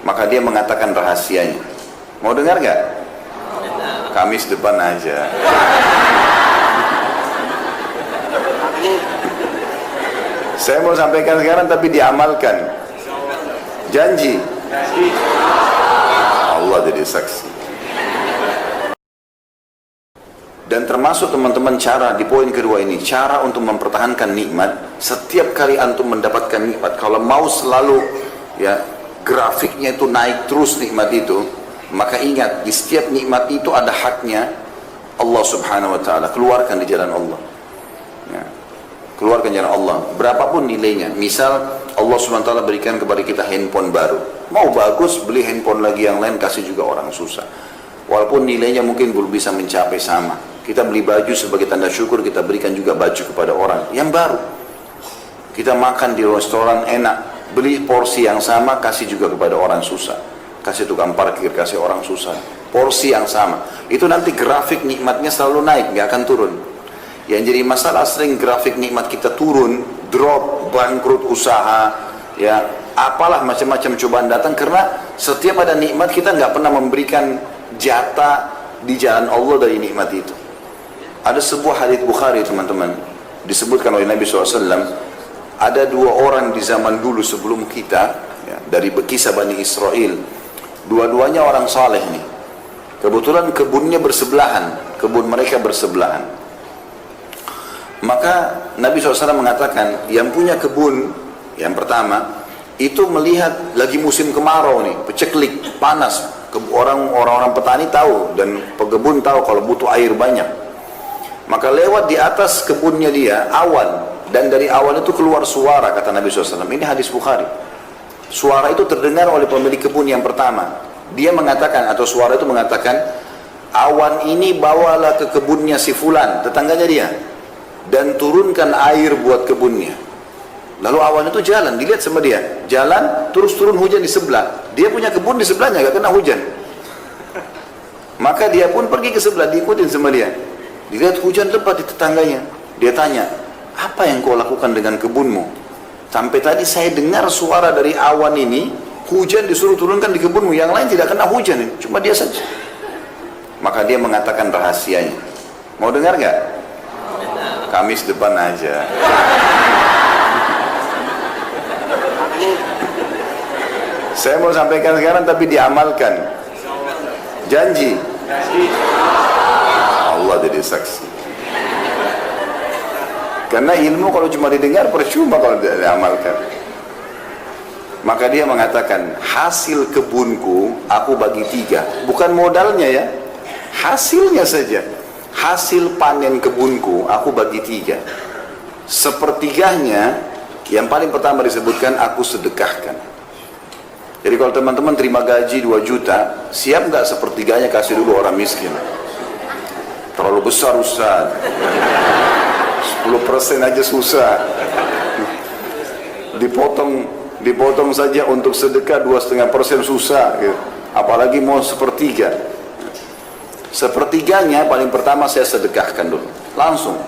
Maka dia mengatakan rahasianya. Mau dengar gak? Kamis depan aja. Saya mau sampaikan sekarang tapi diamalkan. Janji. Allah jadi saksi. Dan termasuk teman-teman cara di poin kedua ini, cara untuk mempertahankan nikmat. Setiap kali antum mendapatkan nikmat, kalau mau selalu ya grafiknya itu naik terus nikmat itu, maka ingat di setiap nikmat itu ada haknya Allah Subhanahu Wa Taala. Keluarkan di jalan Allah. Ya. Keluarkan jalan Allah. Berapapun nilainya. Misal Allah Subhanahu Wa Taala berikan kepada kita handphone baru. Mau bagus beli handphone lagi yang lain, kasih juga orang susah. Walaupun nilainya mungkin belum bisa mencapai sama. Kita beli baju sebagai tanda syukur, kita berikan juga baju kepada orang yang baru. Kita makan di restoran enak, beli porsi yang sama, kasih juga kepada orang susah. Kasih tukang parkir, kasih orang susah. Porsi yang sama. Itu nanti grafik nikmatnya selalu naik, nggak akan turun. Yang jadi masalah sering grafik nikmat kita turun, drop, bangkrut usaha, ya apalah macam-macam cobaan datang karena setiap ada nikmat kita nggak pernah memberikan jatah di jalan Allah dari nikmat itu. Ada sebuah hadits Bukhari teman-teman, disebutkan oleh Nabi SAW, ada dua orang di zaman dulu sebelum kita, ya, dari kisah Bani Israel, dua-duanya orang saleh nih. Kebetulan kebunnya bersebelahan, kebun mereka bersebelahan. Maka Nabi SAW mengatakan, yang punya kebun, yang pertama, itu melihat lagi musim kemarau nih, peceklik, panas. Orang-orang petani tahu dan pekebun tahu kalau butuh air banyak. Maka lewat di atas kebunnya dia awan, dan dari awan itu keluar suara, kata Nabi SAW. Ini hadis Bukhari. Suara itu terdengar oleh pemilik kebun yang pertama. Dia mengatakan, atau suara itu mengatakan, awan ini bawalah ke kebunnya si fulan, tetangganya dia, dan turunkan air buat kebunnya. Lalu awan itu jalan, dilihat sama dia, jalan, terus turun hujan di sebelah. Dia punya kebun di sebelahnya, gak kena hujan. Maka dia pun pergi ke sebelah, diikutin sama dia. Dilihat hujan lebat di tetangganya. Dia tanya, apa yang kau lakukan dengan kebunmu? Sampai tadi saya dengar suara dari awan ini, hujan disuruh turunkan di kebunmu, yang lain tidak kena hujan, cuma dia saja. Maka dia mengatakan rahasianya. Mau dengar gak? Kamis depan aja. Saya mau sampaikan sekarang tapi diamalkan. Janji. Allah jadi saksi. Karena ilmu kalau cuma didengar percuma kalau tidak diamalkan. Maka dia mengatakan, hasil kebunku aku bagi 3. Bukan modalnya ya, hasilnya saja. Hasil panen kebunku aku bagi 3. Sepertiganya, yang paling pertama disebutkan, aku sedekahkan. Jadi kalau teman-teman terima gaji 2 juta, siap nggak sepertiganya kasih dulu orang miskin? Terlalu besar Ustaz. 10% aja susah. Dipotong saja untuk sedekah 2,5% susah gitu. Apalagi mau sepertiga. Sepertiganya paling pertama saya sedekahkan dulu, langsung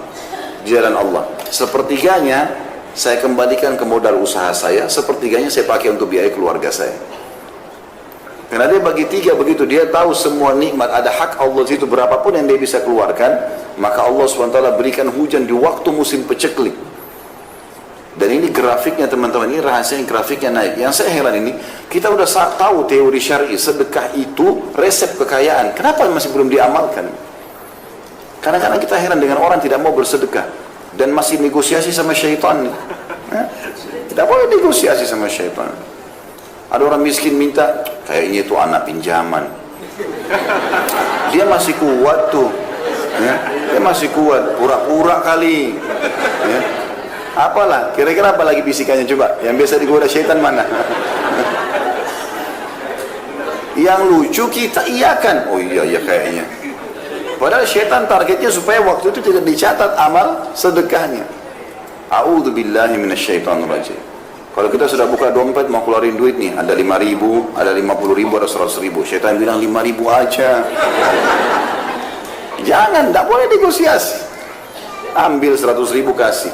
di jalan Allah. Sepertiganya saya kembalikan ke modal usaha saya, sepertiganya saya pakai untuk biaya keluarga saya. Karena dia bagi 3 begitu, dia tahu semua nikmat ada hak Allah itu, berapapun yang dia bisa keluarkan, maka Allah SWT berikan hujan di waktu musim peceklik. Dan ini grafiknya teman-teman, ini rahasianya grafiknya naik. Yang saya heran ini, kita udah tahu teori syar'i, sedekah itu resep kekayaan. Kenapa masih belum diamalkan? Kadang-kadang kita heran dengan orang tidak mau bersedekah dan masih negosiasi sama syaitan. Tidak boleh negosiasi sama syaitan. Ada orang miskin minta, kayaknya itu anak pinjaman. Dia masih kuat tuh, ya. Dia masih kuat, pura-pura kali. Ya. Apalah, kira-kira apa lagi bisikannya coba? Yang biasa digoda syaitan mana? Yang lucu kita iyakan, oh iya kayaknya. Padahal syaitan targetnya supaya waktu itu tidak dicatat amal sedekahnya. A'udzubillahi minasyaitonirrajim. Kalau kita sudah buka dompet mau keluarin duit nih, ada 5.000, ada 50.000, ada 100.000. Syaitan bilang 5.000 aja. Jangan, tidak boleh negosiasi. Ambil 100.000 kasih.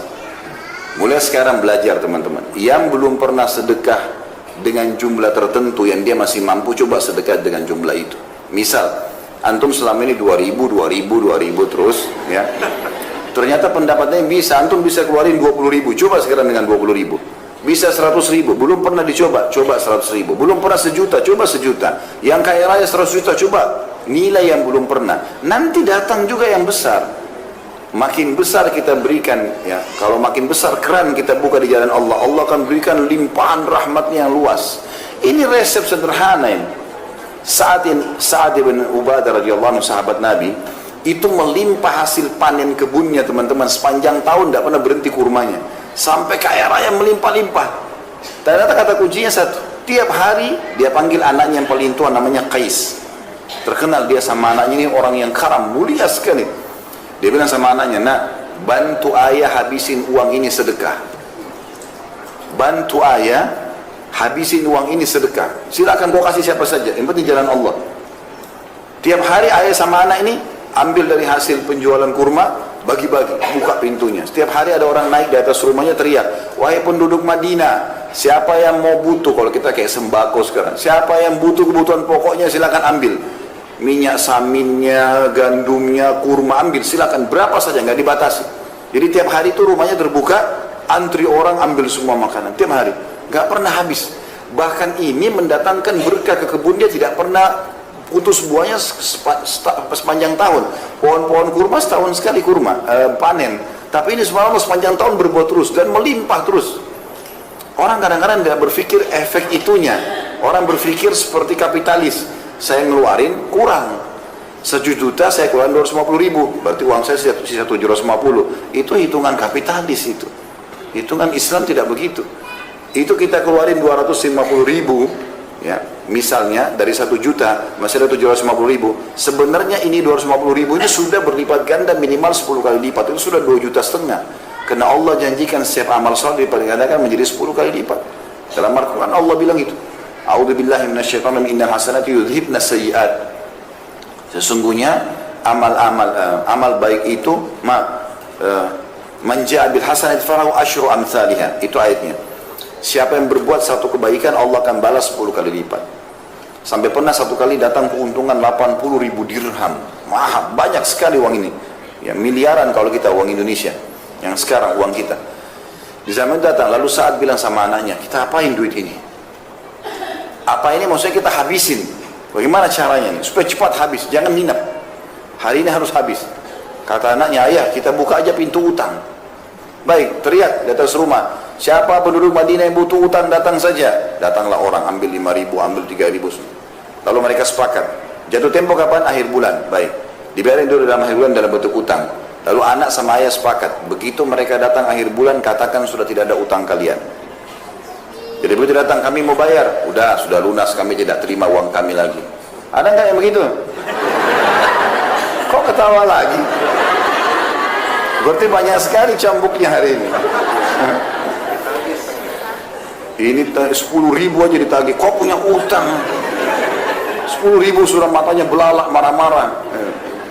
Mulai sekarang belajar teman-teman. Yang belum pernah sedekah dengan jumlah tertentu yang dia masih mampu, coba sedekah dengan jumlah itu. Misal, antum selama ini 2000 terus, ya. Ternyata pendapatnya bisa, antum bisa keluarin 20.000, coba sekarang dengan 20.000. Bisa 100.000, belum pernah dicoba, coba 100.000. Belum pernah sejuta, coba sejuta. Yang kaya raya 100 juta, coba nilai yang belum pernah. Nanti datang juga yang besar. Makin besar kita berikan, ya. Kalau makin besar keran kita buka di jalan Allah, Allah akan berikan limpahan rahmatnya yang luas. Ini resep sederhana ini. Sa'ad bin Ubadah radhiyallahu anhu, sahabat Nabi, itu melimpah hasil panen kebunnya, teman-teman, sepanjang tahun tidak pernah berhenti kurmanya, sampai kaya raya melimpah-limpah. Ternyata kata kuncinya satu, tiap hari dia panggil anaknya yang paling tua, namanya Qais. Terkenal dia sama anaknya ini orang yang karam, mulia sekali. Dia bilang sama anaknya, nak, bantu ayah habisin uang ini sedekah. Bantu ayah habisin uang ini sedekah. Silakan kau kasih siapa saja, yang penting jalan Allah. Tiap hari ayah sama anak ini ambil dari hasil penjualan kurma, bagi-bagi, buka pintunya. Setiap hari ada orang naik di atas rumahnya teriak, wahai penduduk Madinah, siapa yang mau butuh, kalau kita kayak sembako sekarang, siapa yang butuh kebutuhan pokoknya silakan ambil. Minyak saminnya, gandumnya, kurma, ambil silakan, berapa saja, nggak dibatasi. Jadi tiap hari itu rumahnya terbuka, antri orang ambil semua makanan, tiap hari, nggak pernah habis. Bahkan ini mendatangkan berkah ke kebun dia, tidak pernah putus buahnya sepanjang tahun. Pohon-pohon kurma setahun sekali kurma panen, tapi ini subhanallah sepanjang tahun berbuah terus dan melimpah terus. Orang kadang-kadang tidak berpikir efek itunya. Orang berpikir seperti kapitalis, saya ngeluarin kurang 1 juta, saya keluarin 250.000, berarti uang saya sisa 750. Itu hitungan kapitalis itu. Hitungan Islam tidak begitu. Itu kita keluarin 250.000, ya, misalnya dari 1 juta masih ada 750.000. Sebenarnya ini 250.000 ini sudah berlipat ganda, minimal 10 kali lipat. Itu sudah 2,5 juta. Karena Allah janjikan setiap amal saleh dilipat gandakan menjadi 10 kali lipat. Dalam Al-Quran Allah bilang itu. A'udzubillahi minasyaitonir rajim, innal hasanati yudhibna sayyi'at. Sesungguhnya amal baik itu man ja'a bil hasanati falahu asyru amsalihha. Itu ayatnya. Siapa yang berbuat satu kebaikan, Allah akan balas 10 kali lipat. Sampai pernah satu kali datang keuntungan 80.000 dirham. Mahal, banyak sekali uang ini. Ya, miliaran kalau kita uang Indonesia. Yang sekarang uang kita. Di zaman datang, lalu Sa'ad bilang sama anaknya, kita apain duit ini? Apa ini maksudnya kita habisin? Bagaimana caranya nih? Supaya cepat habis, jangan nginep. Hari ini harus habis. Kata anaknya, ayah, kita buka aja pintu utang. Baik, teriak di atas rumah, siapa penduduk Madinah yang butuh utang datang saja. Datanglah orang, ambil 5.000, ambil 3.000. Lalu mereka sepakat. Jatuh tempo kapan? Akhir bulan. Baik, dibiarin dulu dalam akhir bulan dalam bentuk utang. Lalu anak sama ayah sepakat. Begitu mereka datang akhir bulan, katakan sudah tidak ada utang kalian. Jadi begitu datang, kami mau bayar. Udah, sudah lunas, kami tidak terima uang kami lagi. Ada nggak yang begitu? Kok ketawa lagi? Berarti banyak sekali cambuknya hari ini. Ini 10.000 aja ditagih. Kok punya utang? 10.000 sudah matanya belalak, marah-marah.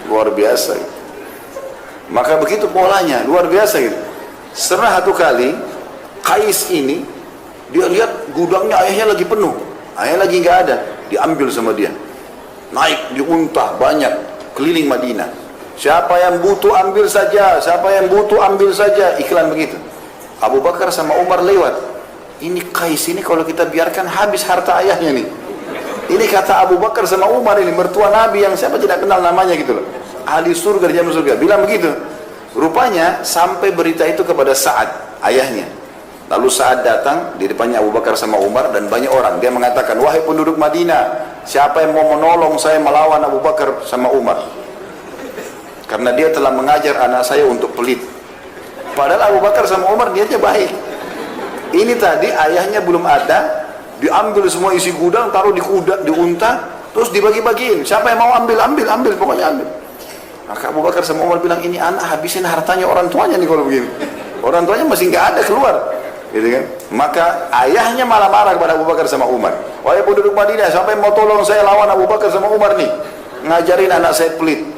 Luar biasa. Maka begitu polanya, luar biasa gitu. Setelah satu kali, Qais ini, dia lihat gudangnya ayahnya lagi penuh. Ayah lagi nggak ada, diambil sama dia. Naik, diuntah, banyak, keliling Madinah. Siapa yang butuh ambil saja, siapa yang butuh ambil saja, iklan begitu. Abu Bakar sama Umar lewat. Ini Qais ini kalau kita biarkan habis harta ayahnya nih. Ini kata Abu Bakar sama Umar ini, mertua Nabi yang siapa tidak kenal namanya gitu loh. Ahli surga di jalan surga, bilang begitu. Rupanya sampai berita itu kepada Sa'ad, ayahnya. Lalu Sa'ad datang di depannya Abu Bakar sama Umar dan banyak orang. Dia mengatakan, wahai penduduk Madinah, siapa yang mau menolong saya melawan Abu Bakar sama Umar? Karena dia telah mengajar anak saya untuk pelit. Padahal Abu Bakar sama Umar niatnya baik. Ini tadi ayahnya belum ada, diambil semua isi gudang, taruh di kuda, di unta, terus dibagi-bagiin. Siapa yang mau ambil, pokoknya ambil. Maka Abu Bakar sama Umar bilang, ini anak habisin hartanya orang tuanya nih kalau begini. Orang tuanya masih nggak ada keluar, gitu kan? Maka ayahnya malah marah kepada Abu Bakar sama Umar. Wahai penduduk Madinah, siapa yang mau tolong saya lawan Abu Bakar sama Umar nih? Ngajarin anak saya pelit.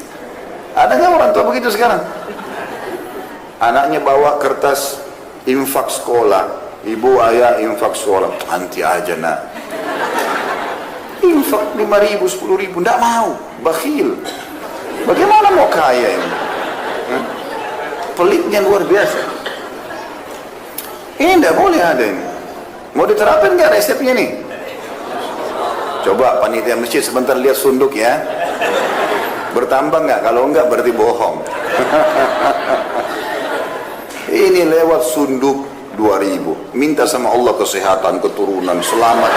Ada nggak orang tua begitu sekarang? Anaknya bawa kertas infak sekolah, Ibu ayah infak sholat, anti aja nak. Infak 5.000, 10.000, tidak mau, bakhil. Bagaimana mau kaya ini? Pelitnya luar biasa. Ini tidak boleh ada ini. Mau diterapkan nggak resepnya nih? Coba panitia masjid sebentar lihat sunduk ya. Bertambah nggak? Kalau enggak berarti bohong. Ini lewat sunduk 2.000. Minta sama Allah kesehatan, keturunan, selamat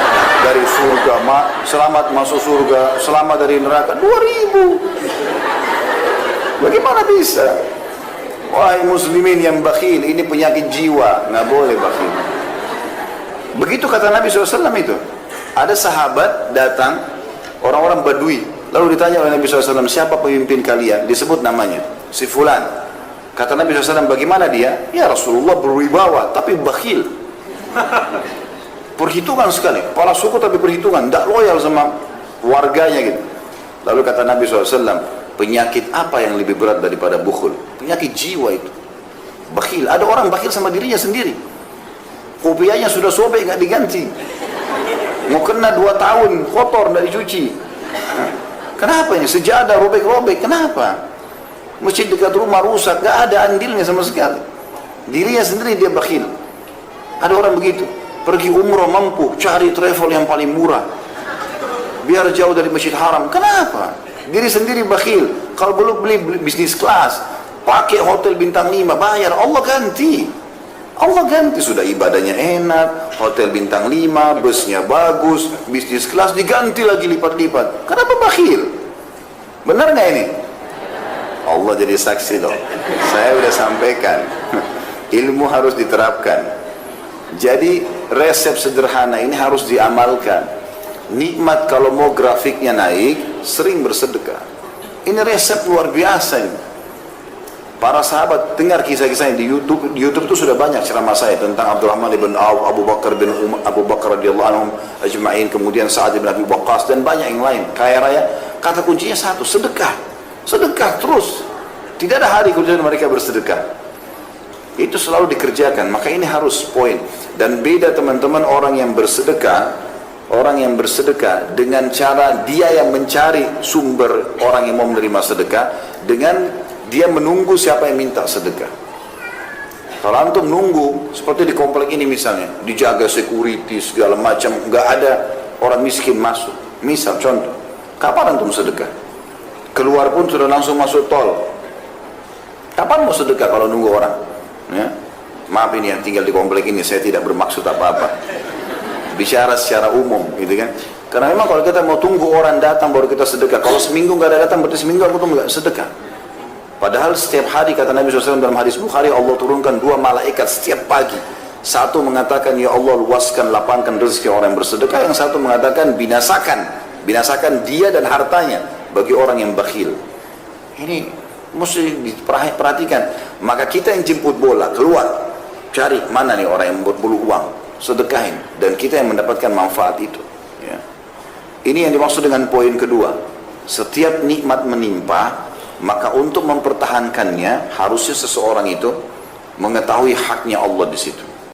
dari surga, selamat masuk surga, selamat dari neraka. 2.000. Bagaimana bisa? Wahai muslimin yang bakhil, ini penyakit jiwa, nggak boleh bakhil. Begitu kata Nabi SAW itu. Ada sahabat datang, orang-orang Badui, lalu ditanya oleh Nabi SAW, siapa pemimpin kalian? Disebut namanya, si Fulan. Kata Nabi SAW, bagaimana dia? Ya Rasulullah berwibawa, tapi bakhil. Perhitungan sekali, kepala suku tapi perhitungan, tidak loyal sama warganya gitu. Lalu kata Nabi SAW, penyakit apa yang lebih berat daripada bukhul? Penyakit jiwa itu. Bakhil. Ada orang bakhil sama dirinya sendiri. Kopiahnya sudah sobek, nggak diganti. Mau kena 2 tahun, kotor, nggak dicuci. Kenapa ini? Sejadah robek-robek. Kenapa? Masjid dekat rumah rusak, nggak ada andilnya sama sekali. Dirinya sendiri dia bakhil. Ada orang begitu. Pergi umrah mampu, cari travel yang paling murah. Biar jauh dari Masjid Haram. Kenapa? Diri sendiri bakhil. Kalau belum beli bisnis kelas, pakai hotel bintang 5, bayar, Allah ganti. Allah ganti, sudah ibadahnya enak, hotel bintang 5, busnya bagus, bisnis kelas diganti lagi lipat-lipat. Kenapa bakhil? Benar nggak ini? Allah jadi saksi loh. Saya sudah sampaikan. Ilmu harus diterapkan. Jadi resep sederhana ini harus diamalkan. Nikmat kalau mau grafiknya naik, sering bersedekah. Ini resep luar biasa ini. Para sahabat dengar kisah-kisahnya di YouTube. Di YouTube itu sudah banyak ceramah saya tentang Abdurrahman bin Auf, Abu Bakar bin Abu Bakar radhiyallahu anhum ajma'in, kemudian Sa'ad bin Abi Waqqas dan banyak yang lain. Kaya raya. Kata kuncinya satu, sedekah. Sedekah terus. Tidak ada hari kemudian mereka bersedekah. Itu selalu dikerjakan. Maka ini harus poin. Dan beda teman-teman orang yang bersedekah. Orang yang bersedekah dengan cara dia yang mencari sumber orang yang mau menerima sedekah, dengan dia menunggu siapa yang minta sedekah. Kalau antum nunggu seperti di komplek ini misalnya, dijaga security segala macam, nggak ada orang miskin masuk. Misal contoh, kapan antum sedekah? Keluar pun sudah langsung masuk tol. Kapan mau sedekah kalau nunggu orang? Ya? Maaf ini yang tinggal di komplek ini, saya tidak bermaksud apa-apa. Bicara secara umum, gitu kan? Karena memang kalau kita mau tunggu orang datang baru kita sedekah. Kalau seminggu nggak ada datang, berarti seminggu aku tuh nggak sedekah. Padahal setiap hari kata Nabi SAW dalam hadis Bukhari, Allah turunkan 2 malaikat setiap pagi. Satu mengatakan, ya Allah luaskan, lapangkan rezeki orang yang bersedekah. Yang satu mengatakan, binasakan dia dan hartanya bagi orang yang bakhil. Ini mesti diperhatikan. Maka kita yang jemput bola, keluar, cari mana nih orang yang berbulu uang, sedekahin, dan kita yang mendapatkan manfaat itu. Ya. Ini yang dimaksud dengan poin kedua. Setiap nikmat menimpa, maka untuk mempertahankannya harusnya seseorang itu mengetahui haknya Allah di situ.